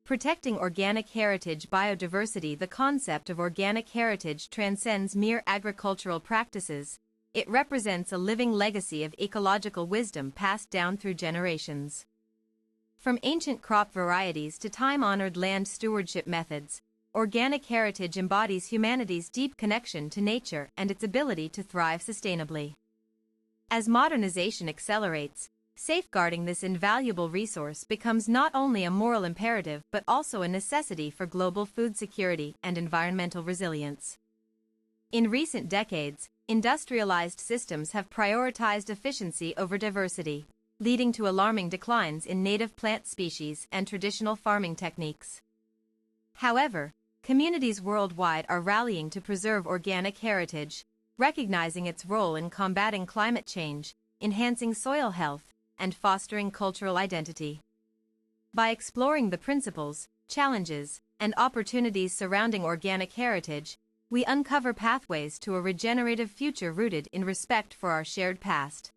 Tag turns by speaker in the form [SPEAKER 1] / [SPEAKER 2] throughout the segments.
[SPEAKER 1] Protecting organic heritage biodiversity. The concept of organic heritage transcends mere agricultural practices. It represents a living legacy of ecological wisdom passed down through generations. From ancient crop varieties to time-honored land stewardship methods, organic heritage embodies humanity's deep connection to nature and its ability to thrive sustainably. As modernization accelerates, safeguarding this invaluable resource becomes not only a moral imperative but also a necessity for global food security and environmental resilience. In recent decades, industrialized systems have prioritized efficiency over diversity, leading to alarming declines in native plant species and traditional farming techniques. However, communities worldwide are rallying to preserve organic heritage, recognizing its role in combating climate change, enhancing soil health, and fostering cultural identity. By exploring the principles, challenges, and opportunities surrounding organic heritage, we uncover pathways to a regenerative future rooted in respect for our shared past.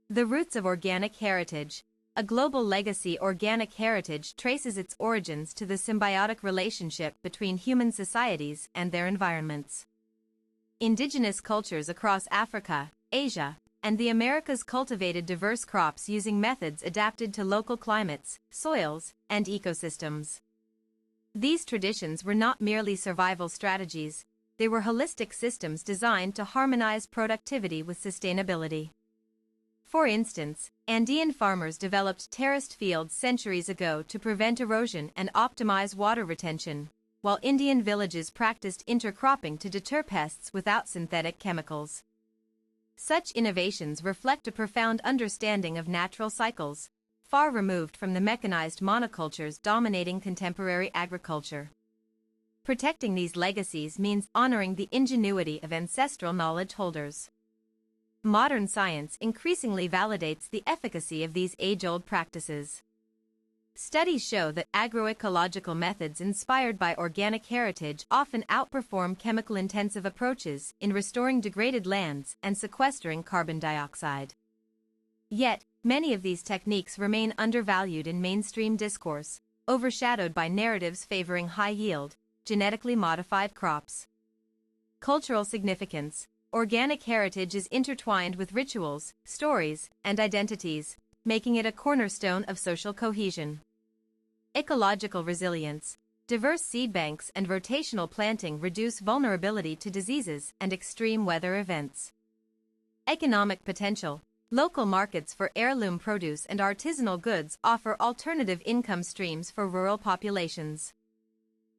[SPEAKER 1] The roots of organic heritage. A global legacy. Organic heritage traces its origins to the symbiotic relationship between human societies and their environments. Indigenous cultures across Africa, Asia, and the Americas cultivated diverse crops using methods adapted to local climates, soils, and ecosystems. These traditions were not merely survival strategies, they were holistic systems designed to harmonize productivity with sustainability. For instance, Andean farmers developed terraced fields centuries ago to prevent erosion and optimize water retention, while Indian villages practiced intercropping to deter pests without synthetic chemicals. Such innovations reflect a profound understanding of natural cycles, far removed from the mechanized monocultures dominating contemporary agriculture. Protecting these legacies means honoring the ingenuity of ancestral knowledge holders. Modern science increasingly validates the efficacy of these age-old practices. Studies show that agroecological methods inspired by organic heritage often outperform chemical-intensive approaches in restoring degraded lands and sequestering carbon dioxide. Yet, many of these techniques remain undervalued in mainstream discourse, overshadowed by narratives favoring high-yield, genetically modified crops. Cultural significance. Organic heritage is intertwined with rituals, stories, and identities, making it a cornerstone of social cohesion. Ecological resilience. Diverse seed banks and rotational planting reduce vulnerability to diseases and extreme weather events. Economic potential. Local markets for heirloom produce and artisanal goods offer alternative income streams for rural populations.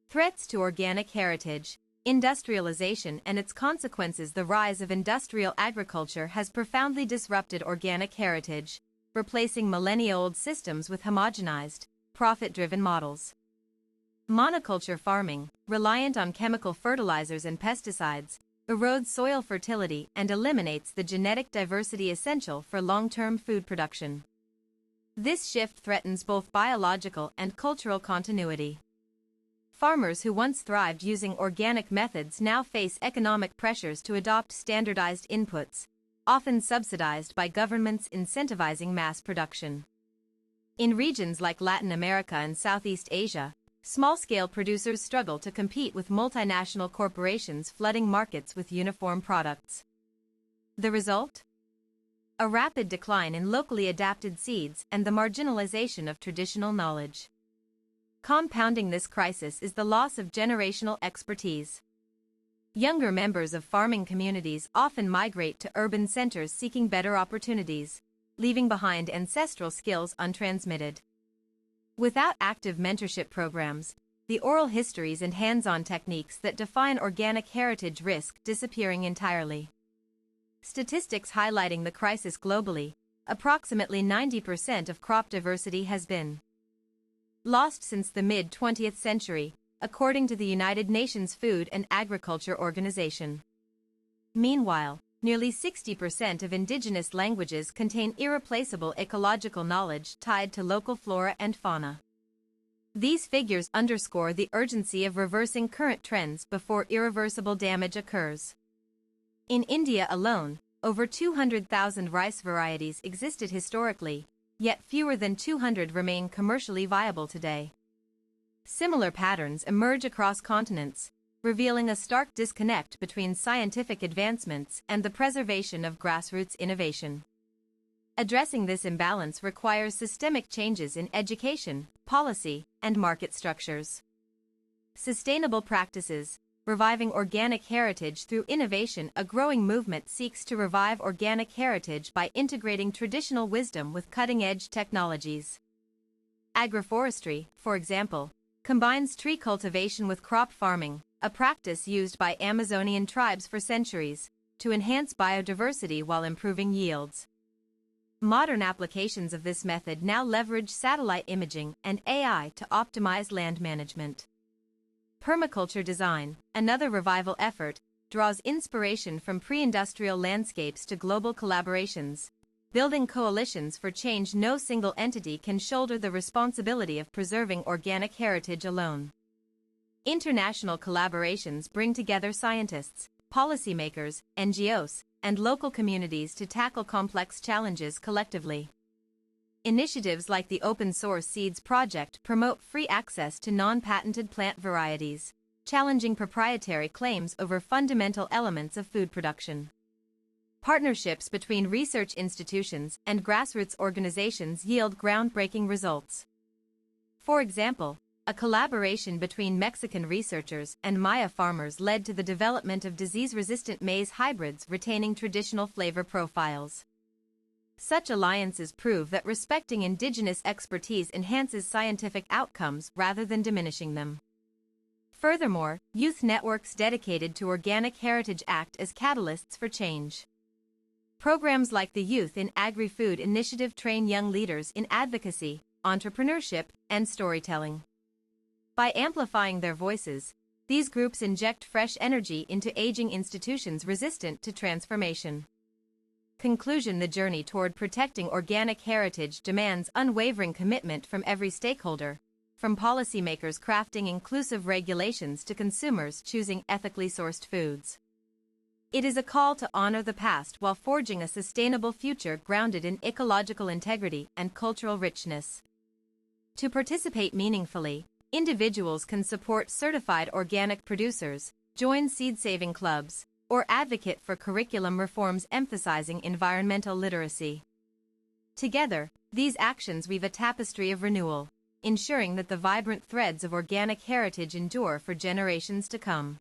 [SPEAKER 1] Threats to organic heritage. Industrialization and its consequences. The rise of industrial agriculture has profoundly disrupted organic heritage, replacing millennia-old systems with homogenized, profit-driven models. Monoculture farming, reliant on chemical fertilizers and pesticides, erodes soil fertility and eliminates the genetic diversity essential for long-term food production. This shift threatens both biological and cultural continuity. Farmers who once thrived using organic methods now face economic pressures to adopt standardized inputs, often subsidized by governments incentivizing mass production. In regions like Latin America and Southeast Asia, small-scale producers struggle to compete with multinational corporations flooding markets with uniform products. The result? A rapid decline in locally adapted seeds and the marginalization of traditional knowledge. Compounding this crisis is the loss of generational expertise. Younger members of farming communities often migrate to urban centers seeking better opportunities, leaving behind ancestral skills untransmitted. Without active mentorship programs, the oral histories and hands-on techniques that define organic heritage risk disappearing entirely. Statistics highlighting the crisis globally, approximately 90% of crop diversity has been lost since the mid-20th century, according to the United Nations Food and Agriculture Organization. Meanwhile, nearly 60% of indigenous languages contain irreplaceable ecological knowledge tied to local flora and fauna. These figures underscore the urgency of reversing current trends before irreversible damage occurs. In India alone, over 200,000 rice varieties existed historically, yet fewer than 200 remain commercially viable today. Similar patterns emerge across continents, revealing a stark disconnect between scientific advancements and the preservation of grassroots innovation. Addressing this imbalance requires systemic changes in education, policy, and market structures. Sustainable practices, reviving organic heritage through innovation. A growing movement seeks to revive organic heritage by integrating traditional wisdom with cutting-edge technologies. Agroforestry, for example, combines tree cultivation with crop farming, a practice used by Amazonian tribes for centuries, to enhance biodiversity while improving yields. Modern applications of this method now leverage satellite imaging and AI to optimize land management. Permaculture design, another revival effort, draws inspiration from pre-industrial landscapes to global collaborations, building coalitions for change. No single entity can shoulder the responsibility of preserving organic heritage alone. International collaborations bring together scientists, policymakers, NGOs, and local communities to tackle complex challenges collectively. Initiatives like the Open Source Seeds project promote free access to non-patented plant varieties, challenging proprietary claims over fundamental elements of food production. Partnerships between research institutions and grassroots organizations yield groundbreaking results. For example, a collaboration between Mexican researchers and Maya farmers led to the development of disease-resistant maize hybrids retaining traditional flavor profiles. Such alliances prove that respecting indigenous expertise enhances scientific outcomes rather than diminishing them. Furthermore, youth networks dedicated to organic heritage act as catalysts for change. Programs like the Youth in Agri-Food Initiative train young leaders in advocacy, entrepreneurship, and storytelling. By amplifying their voices, these groups inject fresh energy into aging institutions resistant to transformation. Conclusion: the journey toward protecting organic heritage demands unwavering commitment from every stakeholder, from policymakers crafting inclusive regulations to consumers choosing ethically sourced foods. It is a call to honor the past while forging a sustainable future grounded in ecological integrity and cultural richness. To participate meaningfully, individuals can support certified organic producers, join seed-saving clubs, or advocate for curriculum reforms emphasizing environmental literacy. Together, these actions weave a tapestry of renewal, ensuring that the vibrant threads of organic heritage endure for generations to come.